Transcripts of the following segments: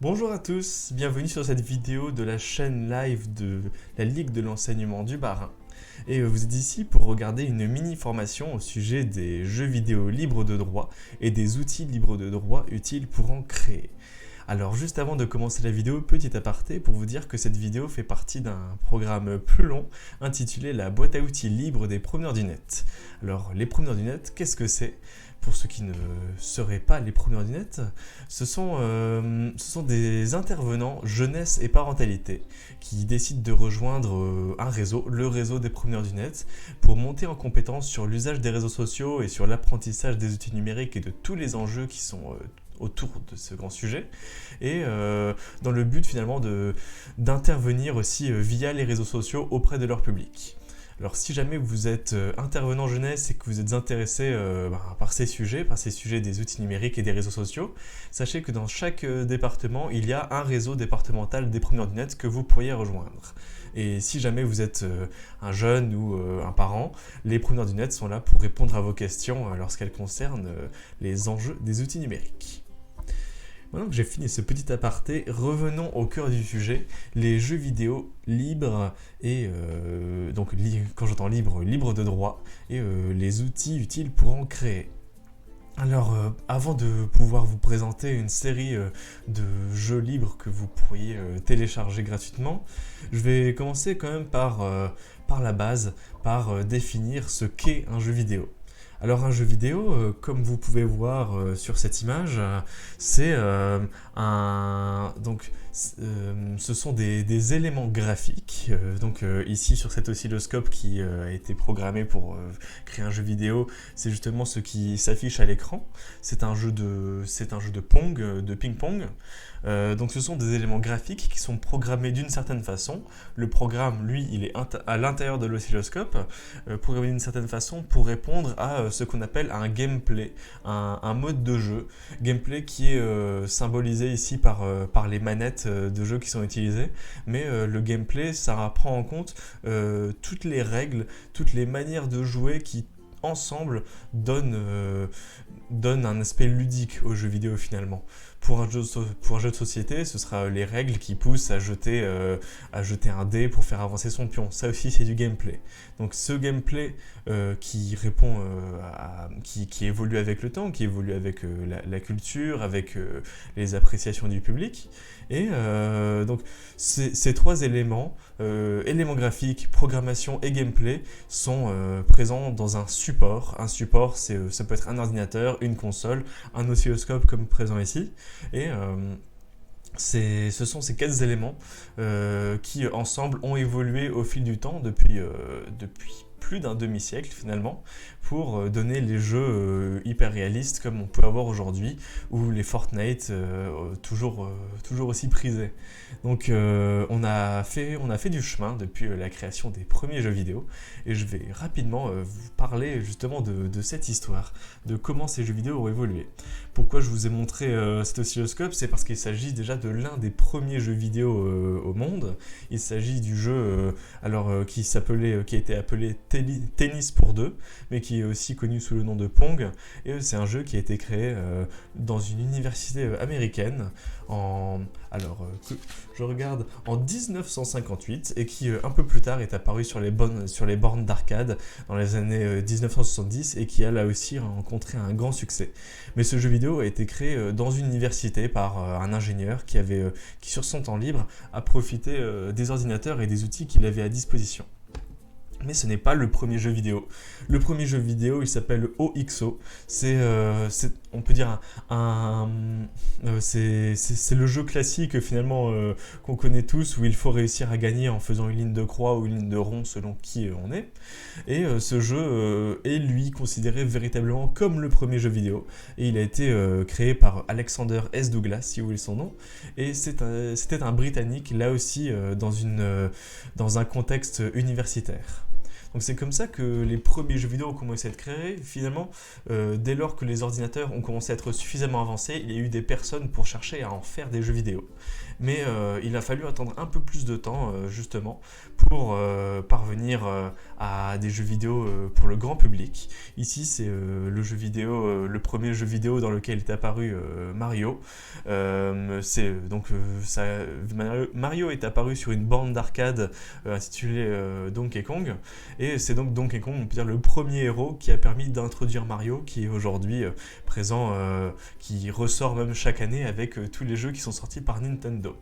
Bonjour à tous, bienvenue sur cette vidéo de la chaîne live de la Ligue de l'enseignement du Bas-Rhin. Et vous êtes ici pour regarder une mini-formation au sujet des jeux vidéo libres de droit et des outils libres de droit utiles pour en créer. Alors juste avant de commencer la vidéo, petit aparté pour vous dire que cette vidéo fait partie d'un programme plus long intitulé la boîte à outils libre des promeneurs du net. Alors les promeneurs du net, qu'est-ce que c'est ? Pour ceux qui ne seraient pas les promeneurs du net, ce sont des intervenants jeunesse et parentalité qui décident de rejoindre un réseau, le réseau des promeneurs du net, pour monter en compétence sur l'usage des réseaux sociaux et sur l'apprentissage des outils numériques et de tous les enjeux qui sont autour de ce grand sujet, et dans le but finalement d'intervenir aussi via les réseaux sociaux auprès de leur public. Alors si jamais vous êtes intervenant jeunesse et que vous êtes intéressé par ces sujets des outils numériques et des réseaux sociaux, sachez que dans chaque département, il y a un réseau départemental des promeneurs du net que vous pourriez rejoindre. Et si jamais vous êtes un jeune ou un parent, les promeneurs du net sont là pour répondre à vos questions lorsqu'elles concernent les enjeux des outils numériques. Maintenant que j'ai fini ce petit aparté, revenons au cœur du sujet, les jeux vidéo libres et quand j'entends libre de droit et les outils utiles pour en créer. Alors, avant de pouvoir vous présenter une série de jeux libres que vous pourriez télécharger gratuitement, je vais commencer quand même par la base, par définir ce qu'est un jeu vidéo. Alors un jeu vidéo, comme vous pouvez voir sur cette image, c'est ce sont des éléments graphiques. Ici sur cet oscilloscope qui a été programmé pour créer un jeu vidéo, c'est justement ce qui s'affiche à l'écran. C'est un jeu de Pong, de ping-pong. Donc ce sont des éléments graphiques qui sont programmés d'une certaine façon. Le programme, lui, il est à l'intérieur de l'oscilloscope, programmé d'une certaine façon pour répondre à ce qu'on appelle un gameplay, un mode de jeu. Gameplay qui est symbolisé ici par les manettes de jeu qui sont utilisées. Mais le gameplay, ça prend en compte toutes les règles, toutes les manières de jouer qui ensemble donnent un aspect ludique au jeu vidéo finalement. Pour un jeu de société, ce sera les règles qui poussent à jeter un dé pour faire avancer son pion. Ça aussi, c'est du gameplay. Donc ce gameplay qui répond qui évolue avec le temps, qui évolue avec la culture, avec les appréciations du public. Et donc ces trois éléments, éléments graphiques, programmation et gameplay, sont présents dans un support. Un support, ça peut être un ordinateur, une console, un oscilloscope comme présent ici. Et ce sont ces quatre éléments qui ensemble ont évolué au fil du temps depuis plus d'un demi-siècle finalement, pour donner les jeux hyper réalistes comme on peut avoir aujourd'hui, ou les Fortnite toujours aussi prisés. Donc on a fait du chemin depuis la création des premiers jeux vidéo, et je vais rapidement vous parler justement de cette histoire, de comment ces jeux vidéo ont évolué. Pourquoi je vous ai montré cet oscilloscope, c'est parce qu'il s'agit déjà de l'un des premiers jeux vidéo au monde. Il s'agit du jeu qui a été appelé Tennis pour deux, mais qui est aussi connu sous le nom de Pong. Et c'est un jeu qui a été créé dans une université américaine je regarde en 1958, et qui un peu plus tard est apparu sur les bornes d'arcade dans les années 1970, et qui a là aussi rencontré un grand succès. Mais ce jeu vidéo a été créé dans une université par un ingénieur qui sur son temps libre a profité des ordinateurs et des outils qu'il avait à disposition. Mais ce n'est pas le premier jeu vidéo. Le premier jeu vidéo, il s'appelle OXO. On peut dire c'est le jeu classique finalement qu'on connaît tous, où il faut réussir à gagner en faisant une ligne de croix ou une ligne de rond selon qui on est. Et ce jeu est lui considéré véritablement comme le premier jeu vidéo. Et il a été créé par Alexander S. Douglas, si vous voulez son nom. Et c'était un Britannique, là aussi dans un contexte universitaire. Donc c'est comme ça que les premiers jeux vidéo ont commencé à être créés. Finalement, dès lors que les ordinateurs ont commencé à être suffisamment avancés, il y a eu des personnes pour chercher à en faire des jeux vidéo. Mais il a fallu attendre un peu plus de temps, justement, pour parvenir à des jeux vidéo pour le grand public. Ici, c'est le premier jeu vidéo dans lequel est apparu Mario. Mario est apparu sur une borne d'arcade intitulée Donkey Kong, et c'est donc Donkey Kong, on peut dire, le premier héros qui a permis d'introduire Mario, qui est aujourd'hui présent, qui ressort même chaque année avec tous les jeux qui sont sortis par Nintendo.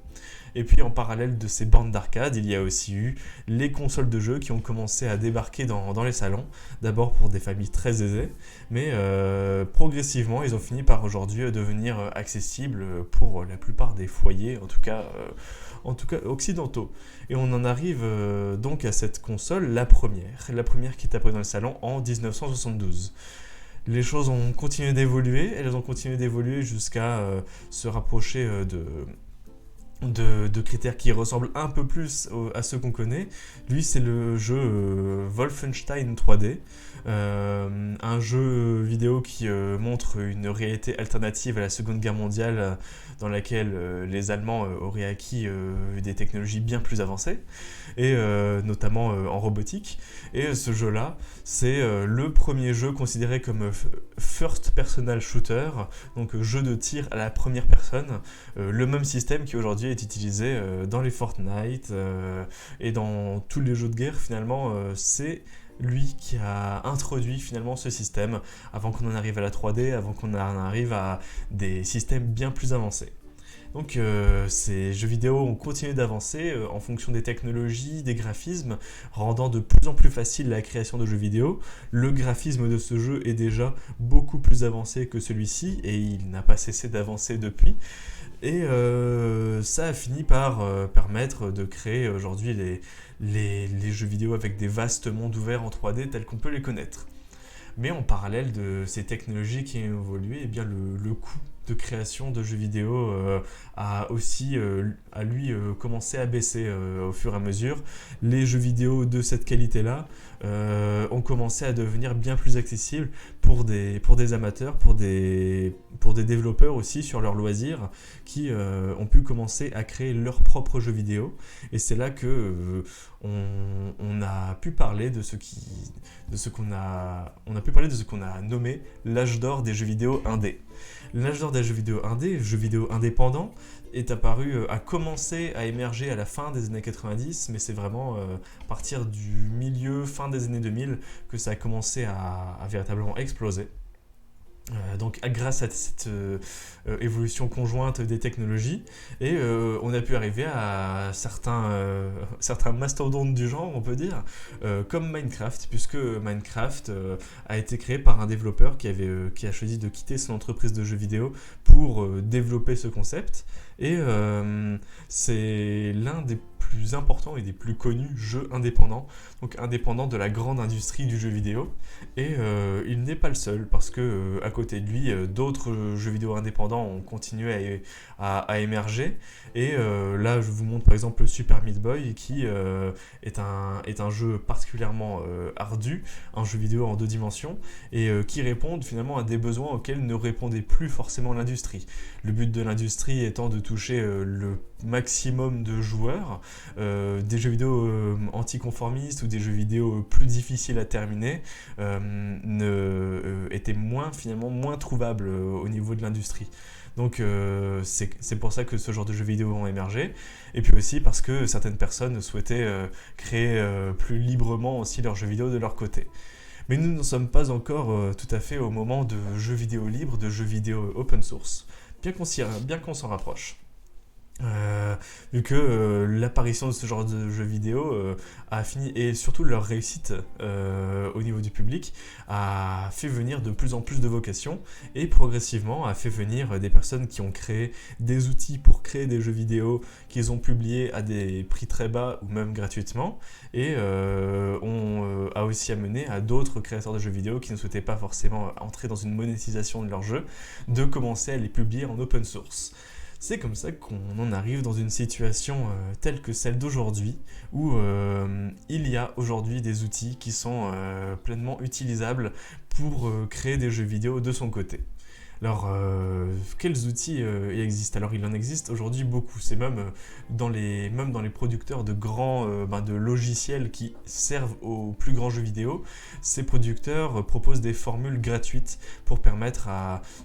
Et puis en parallèle de ces bornes d'arcade, il y a aussi eu les consoles de jeux qui ont commencé à débarquer dans les salons, d'abord pour des familles très aisées, mais progressivement ils ont fini par aujourd'hui devenir accessibles pour la plupart des foyers, en tout cas occidentaux. Et on en arrive donc à cette console, la première qui est apparue dans le salon en 1972. Les choses ont continué d'évoluer, elles ont continué d'évoluer jusqu'à se rapprocher de critères qui ressemblent un peu plus à ceux qu'on connaît. Lui, c'est le jeu Wolfenstein 3D, un jeu vidéo qui montre une réalité alternative à la Seconde Guerre mondiale, dans laquelle les Allemands auraient acquis des technologies bien plus avancées, et notamment en robotique. Et ce jeu-là, c'est le premier jeu considéré comme first personal shooter, donc jeu de tir à la première personne, le même système qui aujourd'hui est utilisé dans les Fortnite et dans tous les jeux de guerre. Finalement, c'est lui qui a introduit finalement ce système avant qu'on en arrive à la 3D, avant qu'on en arrive à des systèmes bien plus avancés. Donc ces jeux vidéo ont continué d'avancer en fonction des technologies, des graphismes, rendant de plus en plus facile la création de jeux vidéo. Le graphisme de ce jeu est déjà beaucoup plus avancé que celui-ci, et il n'a pas cessé d'avancer depuis. Et ça a fini par permettre de créer aujourd'hui les jeux vidéo avec des vastes mondes ouverts en 3D tels qu'on peut les connaître. Mais en parallèle de ces technologies qui ont évolué, eh bien le coût de création de jeux vidéo a commencé à baisser au fur et à mesure. Les jeux vidéo de cette qualité-là ont commencé à devenir bien plus accessibles pour des amateurs, pour des développeurs aussi sur leurs loisirs, qui ont pu commencer à créer leurs propres jeux vidéo. Et c'est là que on a pu parler de ce qu'on a nommé l'âge d'or des jeux vidéo indés. L'âge d'or des jeux vidéo indés, jeux vidéo indépendants, a commencé à émerger à la fin des années 90, mais c'est vraiment à partir du fin des années 2000 que ça a commencé à véritablement exploser. Donc grâce à cette évolution conjointe des technologies, et on a pu arriver à certains mastodontes du genre, on peut dire, comme Minecraft, puisque Minecraft a été créé par un développeur qui a choisi de quitter son entreprise de jeux vidéo pour développer ce concept, et c'est l'un des plus importants et des plus connus jeux indépendants, donc indépendants de la grande industrie du jeu vidéo. Et il n'est pas le seul, parce que à côté de lui, d'autres jeux vidéo indépendants ont continué à émerger. Et là, je vous montre par exemple Super Meat Boy, qui est un jeu particulièrement ardu, un jeu vidéo en 2 dimensions, et qui répond finalement à des besoins auxquels ne répondait plus forcément l'industrie. Le but de l'industrie étant de toucher le maximum de joueurs. Des jeux vidéo anticonformistes ou des jeux vidéo plus difficiles à terminer étaient finalement moins trouvables au niveau de l'industrie. Donc c'est pour ça que ce genre de jeux vidéo ont émergé, et puis aussi parce que certaines personnes souhaitaient créer plus librement aussi leurs jeux vidéo de leur côté. Mais nous n'en sommes pas encore tout à fait au moment de jeux vidéo libres, de jeux vidéo open source, bien qu'on s'en rapproche. Vu que l'apparition de ce genre de jeux vidéo a fini, et surtout leur réussite au niveau du public, a fait venir de plus en plus de vocations, et progressivement a fait venir des personnes qui ont créé des outils pour créer des jeux vidéo qu'ils ont publiés à des prix très bas ou même gratuitement, et a aussi amené à d'autres créateurs de jeux vidéo qui ne souhaitaient pas forcément entrer dans une monétisation de leurs jeux, de commencer à les publier en open source. C'est comme ça qu'on en arrive dans une situation telle que celle d'aujourd'hui, où il y a aujourd'hui des outils qui sont pleinement utilisables pour créer des jeux vidéo de son côté. Alors, quels outils il existe? Alors, il en existe aujourd'hui beaucoup. C'est même dans les producteurs de grands de logiciels qui servent aux plus grands jeux vidéo. Ces producteurs proposent des formules gratuites pour permettre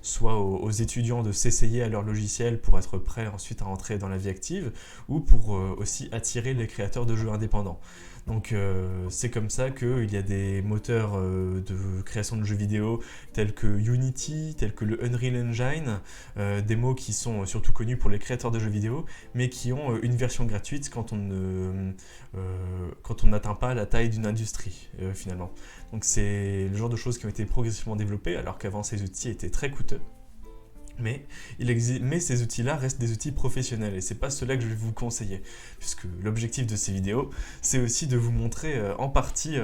soit aux étudiants de s'essayer à leur logiciel pour être prêts ensuite à entrer dans la vie active, ou pour aussi attirer les créateurs de jeux indépendants. Donc c'est comme ça qu'il y a des moteurs de création de jeux vidéo tels que Unity, tels que le Unreal Engine, des mots qui sont surtout connus pour les créateurs de jeux vidéo, mais qui ont une version gratuite quand on n'atteint pas la taille d'une industrie finalement. Donc c'est le genre de choses qui ont été progressivement développées alors qu'avant ces outils étaient très coûteux. Mais ces outils-là restent des outils professionnels et c'est pas cela que je vais vous conseiller, puisque l'objectif de ces vidéos, c'est aussi de vous montrer en partie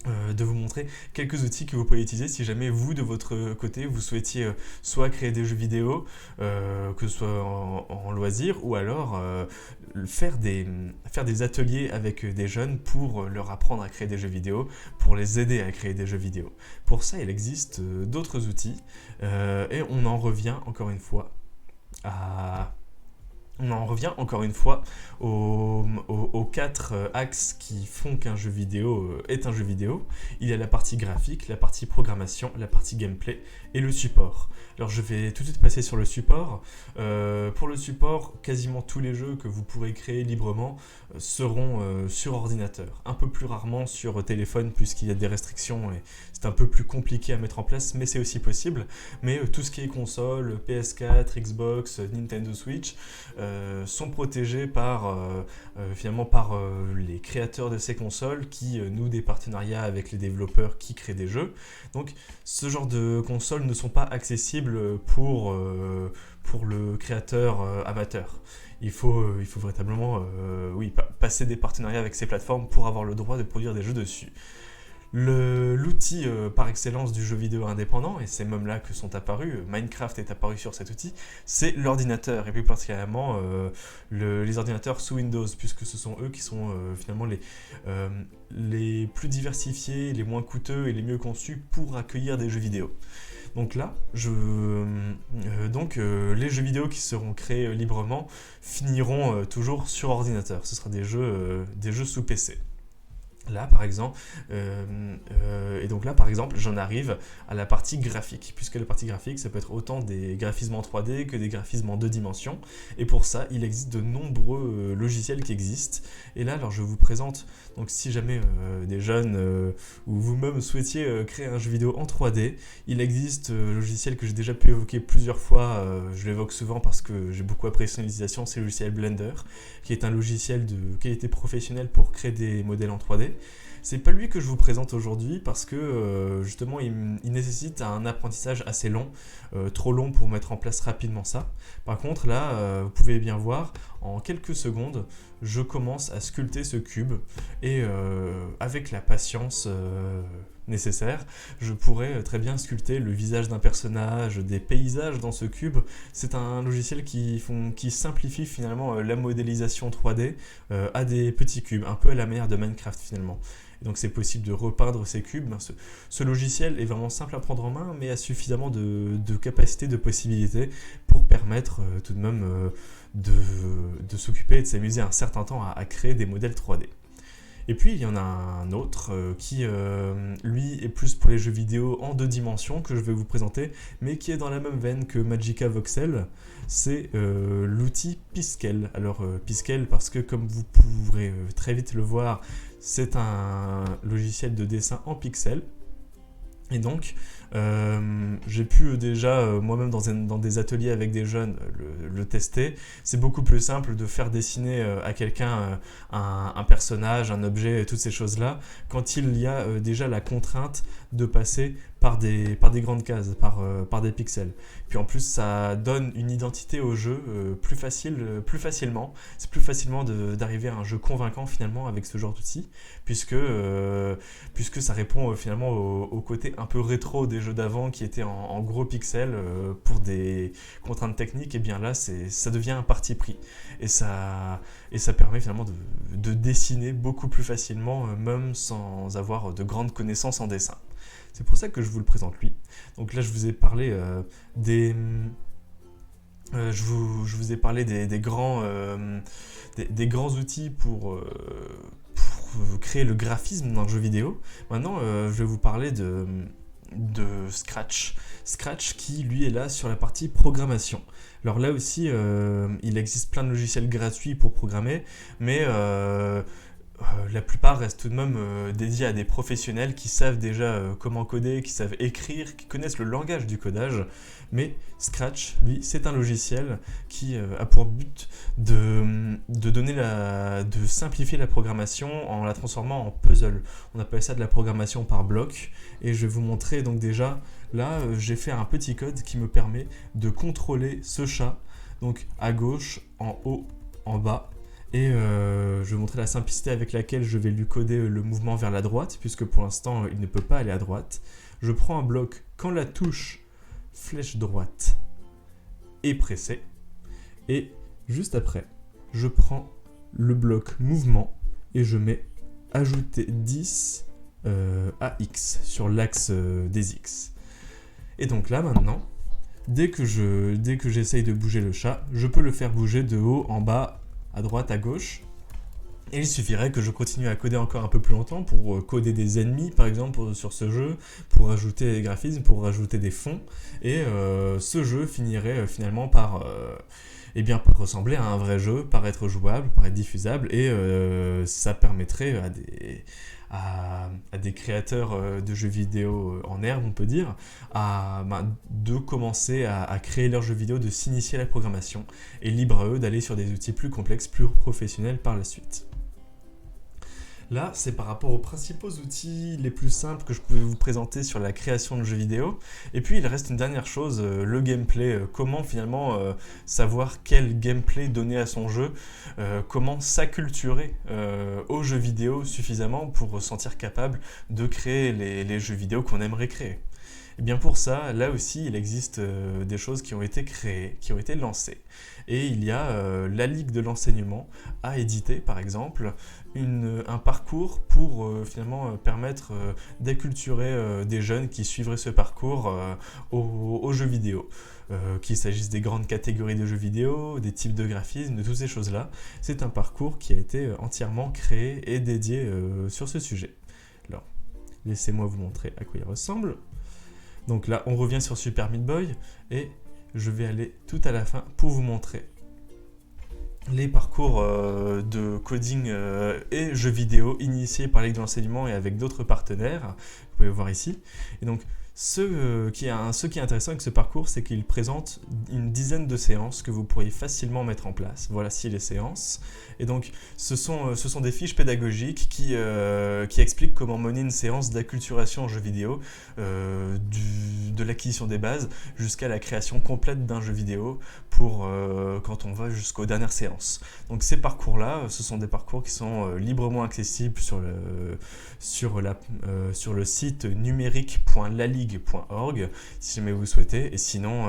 de vous montrer quelques outils que vous pouvez utiliser si jamais vous, de votre côté, vous souhaitiez soit créer des jeux vidéo, que ce soit en loisir, ou alors faire des ateliers avec des jeunes pour leur apprendre à créer des jeux vidéo, pour les aider à créer des jeux vidéo. Pour ça, il existe d'autres outils, et on en revient encore une fois aux quatre axes qui font qu'un jeu vidéo est un jeu vidéo. Il y a la partie graphique, la partie programmation, la partie gameplay et le support. Alors je vais tout de suite passer sur le support. Pour le support, quasiment tous les jeux que vous pourrez créer librement seront sur ordinateur. Un peu plus rarement sur téléphone puisqu'il y a des restrictions et c'est un peu plus compliqué à mettre en place, mais c'est aussi possible. Mais tout ce qui est console, PS4, Xbox, Nintendo Switch, sont protégés finalement par les créateurs de ces consoles qui nouent des partenariats avec les développeurs qui créent des jeux. Donc ce genre de consoles ne sont pas accessibles pour le créateur amateur. Il faut véritablement passer des partenariats avec ces plateformes pour avoir le droit de produire des jeux dessus. L'outil par excellence du jeu vidéo indépendant, et c'est même là que sont apparus, Minecraft est apparu sur cet outil, c'est l'ordinateur, et plus particulièrement les ordinateurs sous Windows, puisque ce sont eux qui sont finalement les plus diversifiés, les moins coûteux et les mieux conçus pour accueillir des jeux vidéo. Donc là, les jeux vidéo qui seront créés librement finiront toujours sur ordinateur, ce sera des jeux sous PC. Là, par exemple, j'en arrive à la partie graphique, puisque la partie graphique, ça peut être autant des graphismes en 3D que des graphismes en 2 dimensions, et pour ça, il existe de nombreux logiciels qui existent. Et là, alors, je vous présente, donc si jamais des jeunes ou vous-même souhaitiez créer un jeu vidéo en 3D, il existe un logiciel que j'ai déjà pu évoquer plusieurs fois, je l'évoque souvent parce que j'ai beaucoup apprécié son utilisation, c'est le logiciel Blender, qui est un logiciel de qualité professionnelle pour créer des modèles en 3D. C'est pas lui que je vous présente aujourd'hui parce que justement il nécessite un apprentissage assez long, trop long pour mettre en place rapidement ça. Par contre là, vous pouvez bien voir, en quelques secondes, je commence à sculpter ce cube et avec la patience nécessaire, je pourrais très bien sculpter le visage d'un personnage, des paysages dans ce cube. C'est un logiciel qui simplifie finalement la modélisation 3D à des petits cubes, un peu à la manière de Minecraft finalement. Et donc c'est possible de repeindre ces cubes. Ce logiciel est vraiment simple à prendre en main, mais a suffisamment de capacité, de possibilités pour permettre tout de même de s'occuper et de s'amuser un certain temps à créer des modèles 3D. Et puis il y en a un autre qui lui est plus pour les jeux vidéo en 2 dimensions que je vais vous présenter, mais qui est dans la même veine que Magica Voxel, c'est l'outil Piskel. Alors Piskel parce que comme vous pourrez très vite le voir, c'est un logiciel de dessin en pixels. Et donc, j'ai pu déjà, moi-même dans des ateliers avec des jeunes, le tester. C'est beaucoup plus simple de faire dessiner à quelqu'un un personnage, un objet, toutes ces choses-là, quand il y a déjà la contrainte de passer par des grandes cases, par des pixels. Puis en plus, ça donne une identité au jeu plus facilement. C'est plus facilement d'arriver à un jeu convaincant finalement avec ce genre d'outil, puisque ça répond finalement au côté un peu rétro des jeux d'avant qui étaient en gros pixels pour des contraintes techniques, et bien là ça devient un parti pris et ça permet finalement de dessiner beaucoup plus facilement même sans avoir de grandes connaissances en dessin. C'est pour ça que je vous le présente lui. Donc là je vous ai parlé des grands outils pour créer le graphisme d'un jeu vidéo. Maintenant, je vais vous parler de Scratch. Scratch qui, lui, est là sur la partie programmation. Alors là aussi, il existe plein de logiciels gratuits pour programmer, mais la plupart restent tout de même dédiés à des professionnels qui savent déjà comment coder, qui savent écrire, qui connaissent le langage du codage. Mais Scratch, lui, c'est un logiciel qui a pour but de simplifier la programmation en la transformant en puzzle. On appelle ça de la programmation par bloc. Et je vais vous montrer donc déjà, là, j'ai fait un petit code qui me permet de contrôler ce chat. Donc à gauche, en haut, en bas. Et je vais vous montrer la simplicité avec laquelle je vais lui coder le mouvement vers la droite, puisque pour l'instant, il ne peut pas aller à droite. Je prends un bloc quand la touche flèche droite est pressée. Et juste après, je prends le bloc mouvement et je mets ajouter 10 à X sur l'axe des X. Et donc là maintenant, dès que j'essaye de bouger le chat, je peux le faire bouger de haut en bas, à droite, à gauche. Et il suffirait que je continue à coder encore un peu plus longtemps pour coder des ennemis, par exemple, sur ce jeu, pour rajouter des graphismes, pour rajouter des fonds. Et ce jeu finirait finalement par ressembler à un vrai jeu, par être jouable, par être diffusable. Et ça permettrait à des créateurs de jeux vidéo en herbe, on peut dire, de commencer à créer leurs jeux vidéo, de s'initier à la programmation, et libre à eux d'aller sur des outils plus complexes, plus professionnels par la suite. Là, c'est par rapport aux principaux outils les plus simples que je pouvais vous présenter sur la création de jeux vidéo. Et puis, il reste une dernière chose, le gameplay. Comment finalement savoir quel gameplay donner à son jeu, comment s'acculturer aux jeux vidéo suffisamment pour se sentir capable de créer les jeux vidéo qu'on aimerait créer. Et bien pour ça, là aussi, il existe des choses qui ont été créées, qui ont été lancées. Et il y a la Ligue de l'enseignement à éditer, par exemple, un parcours pour finalement permettre d'acculturer des jeunes qui suivraient ce parcours aux jeux vidéo. Qu'il s'agisse des grandes catégories de jeux vidéo, des types de graphismes, de toutes ces choses-là. C'est un parcours qui a été entièrement créé et dédié sur ce sujet. Alors, laissez-moi vous montrer à quoi il ressemble. Donc là, on revient sur Super Meat Boy et je vais aller tout à la fin pour vous montrer les parcours de coding et jeux vidéo initiés par la Ligue de l'enseignement et avec d'autres partenaires. Vous pouvez voir ici. Et donc, ce qui est intéressant avec ce parcours, c'est qu'il présente une dizaine de séances que vous pourriez facilement mettre en place. Voici les séances. Et donc, ce sont des fiches pédagogiques qui expliquent comment mener une séance d'acculturation en jeu vidéo, de l'acquisition des bases jusqu'à la création complète d'un jeu vidéo pour quand on va jusqu'aux dernières séances. Donc ces parcours-là, ce sont des parcours qui sont librement accessibles sur le site numérique.laligue.org si jamais vous souhaitez. Et sinon,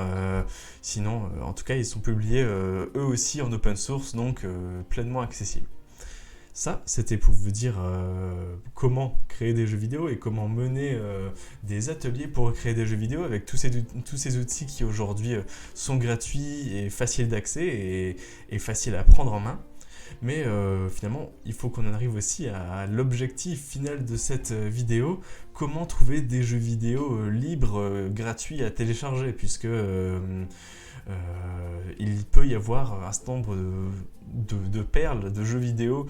en tout cas, ils sont publiés eux aussi en open source, donc pleinement accessibles. Ça, c'était pour vous dire comment créer des jeux vidéo et comment mener des ateliers pour créer des jeux vidéo avec tous ces outils qui aujourd'hui sont gratuits et faciles d'accès et faciles à prendre en main. Mais finalement, il faut qu'on en arrive aussi à l'objectif final de cette vidéo, comment trouver des jeux vidéo libres, gratuits à télécharger, puisque il peut y avoir un certain nombre de perles de jeux vidéo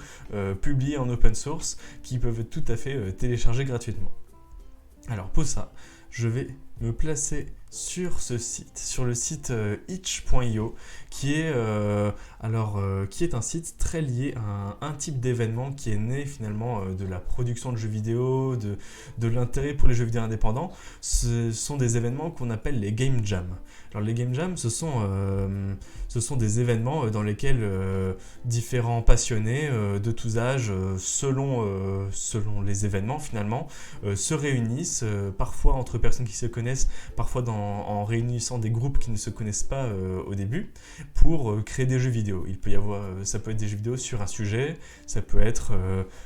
publiés en open source qui peuvent être tout à fait téléchargés gratuitement. Alors pour ça, je vais me placer sur ce site, sur le site itch.io, qui est un site très lié à un type d'événement qui est né finalement de la production de jeux vidéo, de l'intérêt pour les jeux vidéo indépendants. Ce sont des événements qu'on appelle les Game Jams. Alors les Game Jams, ce sont des événements dans lesquels différents passionnés de tous âges, selon les événements finalement, se réunissent, parfois entre personnes qui se connaissent, parfois en réunissant des groupes qui ne se connaissent pas au début, pour créer des jeux vidéo. Ça peut être des jeux vidéo sur un sujet, ça peut être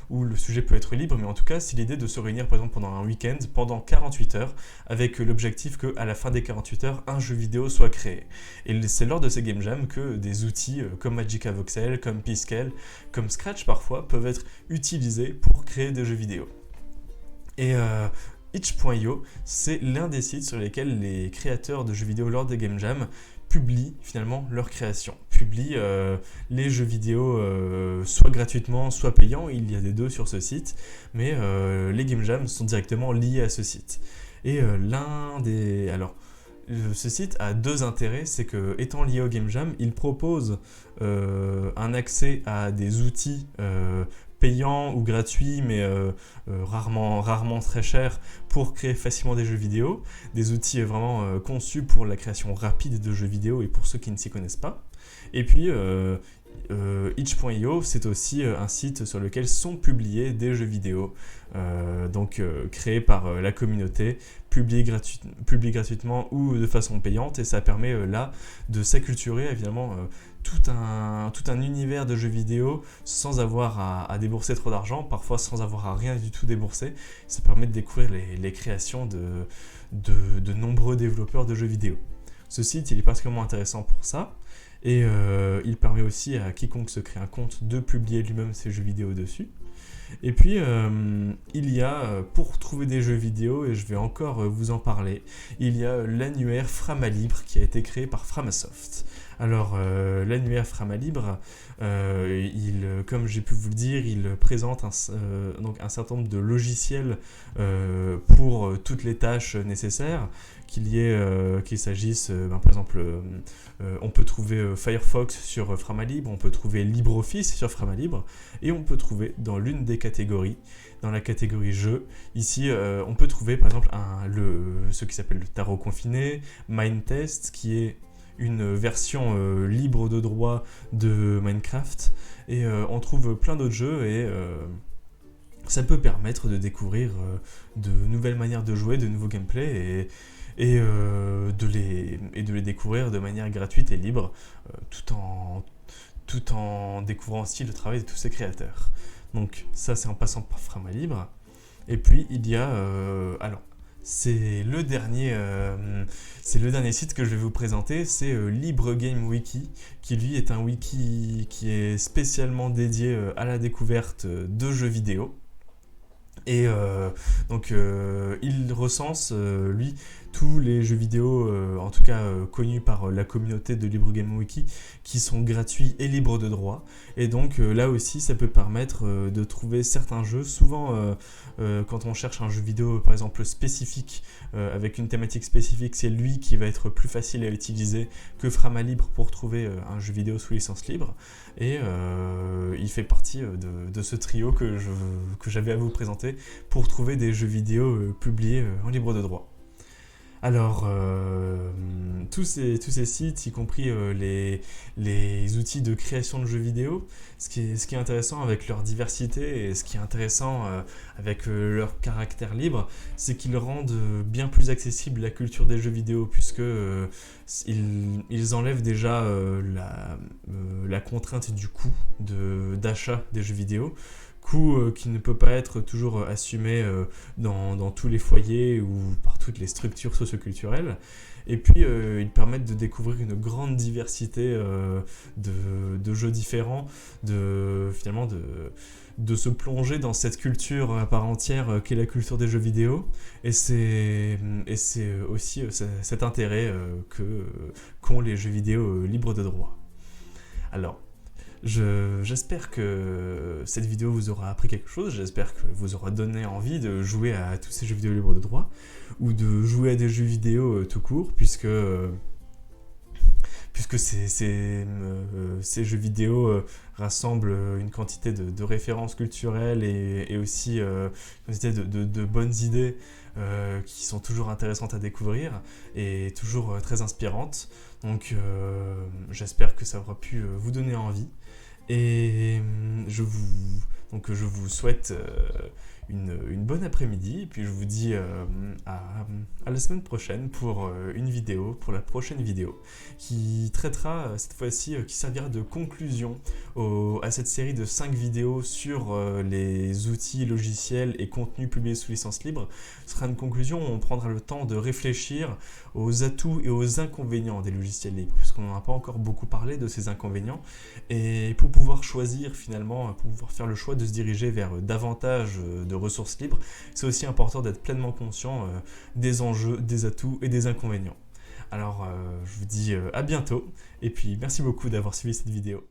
où le sujet peut être libre, mais en tout cas, c'est l'idée de se réunir par exemple pendant un week-end, pendant 48 heures, avec l'objectif qu'à la fin des 48 heures, un jeu vidéo soit créé. Et c'est lors de ces Game Jam que des outils comme Magica Voxel, comme Piskel, comme Scratch parfois, peuvent être utilisés pour créer des jeux vidéo. Et itch.io, c'est l'un des sites sur lesquels les créateurs de jeux vidéo lors des Game Jam publient finalement leurs créations, publient les jeux vidéo soit gratuitement, soit payants. Il y a des deux sur ce site, mais les Game Jam sont directement liés à ce site. Et ce site a deux intérêts, c'est que étant lié au Game Jam, il propose un accès à des outils payants ou gratuits, mais rarement très chers, pour créer facilement des jeux vidéo, des outils vraiment conçus pour la création rapide de jeux vidéo et pour ceux qui ne s'y connaissent pas. Et puis itch.io, c'est aussi un site sur lequel sont publiés des jeux vidéo, créés par la communauté, publiés gratuitement ou de façon payante, et ça permet là de s'acculturer évidemment tout un univers de jeux vidéo sans avoir à débourser trop d'argent, parfois sans avoir à rien du tout débourser. Ça permet de découvrir les créations de nombreux développeurs de jeux vidéo. Ce site, il est particulièrement intéressant pour ça. Et il permet aussi à quiconque se crée un compte de publier lui-même ses jeux vidéo dessus. Et puis, il y a, pour trouver des jeux vidéo, et je vais encore vous en parler, il y a l'annuaire Frama-Libre qui a été créé par Framasoft. Alors, l'annuaire Frama-Libre, comme j'ai pu vous le dire, il présente un certain nombre de logiciels pour toutes les tâches nécessaires, qu'il s'agisse, par exemple, on peut trouver Firefox sur Frama-Libre, on peut trouver LibreOffice sur Frama-Libre, et on peut trouver dans l'une des catégories, dans la catégorie jeux, ici on peut trouver par exemple ce qui s'appelle le tarot confiné, Mindtest, qui est une version libre de droit de Minecraft, et on trouve plein d'autres jeux, et ça peut permettre de découvrir de nouvelles manières de jouer, de nouveaux gameplays, et de les découvrir de manière gratuite et libre, tout en découvrant aussi le travail de tous ces créateurs. Donc ça, c'est en passant par Frama-Libre. Et puis il y a c'est le dernier site que je vais vous présenter, c'est Libre Game Wiki, qui lui est un wiki qui est spécialement dédié à la découverte de jeux vidéo. Et il recense, lui, tous les jeux vidéo, en tout cas connus par la communauté de Libre Game Wiki, qui sont gratuits et libres de droit. Et donc là aussi, ça peut permettre de trouver certains jeux. Souvent, quand on cherche un jeu vidéo, par exemple, spécifique, avec une thématique spécifique, c'est lui qui va être plus facile à utiliser que Frama-Libre pour trouver un jeu vidéo sous licence libre. Et il fait partie de ce trio que j'avais à vous présenter pour trouver des jeux vidéo publiés en libre de droit. Alors, tous ces sites, y compris les outils de création de jeux vidéo, ce qui est intéressant avec leur diversité et ce qui est intéressant avec leur caractère libre, c'est qu'ils rendent bien plus accessible la culture des jeux vidéo, puisque ils enlèvent déjà la contrainte du coût d'achat des jeux vidéo. Coût qui ne peut pas être toujours assumé dans tous les foyers ou par toutes les structures socioculturelles. Et puis, ils permettent de découvrir une grande diversité de jeux différents, finalement de se plonger dans cette culture à part entière qu'est la culture des jeux vidéo. Et c'est aussi cet intérêt qu'ont les jeux vidéo libres de droit. Alors, J'espère que cette vidéo vous aura appris quelque chose, j'espère que vous aura donné envie de jouer à tous ces jeux vidéo libres de droit, ou de jouer à des jeux vidéo tout court, puisque ces jeux vidéo rassemblent une quantité de références culturelles et aussi une quantité de bonnes idées qui sont toujours intéressantes à découvrir et toujours très inspirantes. Donc j'espère que ça aura pu vous donner envie. Et je vous souhaite une bonne après-midi, et puis je vous dis à la semaine prochaine pour une vidéo, pour la prochaine vidéo, qui traitera cette fois-ci, qui servira de conclusion à cette série de 5 vidéos sur les outils, logiciels et contenus publiés sous licence libre. Ce sera une conclusion où on prendra le temps de réfléchir aux atouts et aux inconvénients des logiciels libres, puisqu'on n'en a pas encore beaucoup parlé de ces inconvénients, et pour pouvoir choisir finalement, pour pouvoir faire le choix de se diriger vers davantage de ressources libres, c'est aussi important d'être pleinement conscient des enjeux, des atouts et des inconvénients. Alors je vous dis à bientôt, et puis merci beaucoup d'avoir suivi cette vidéo.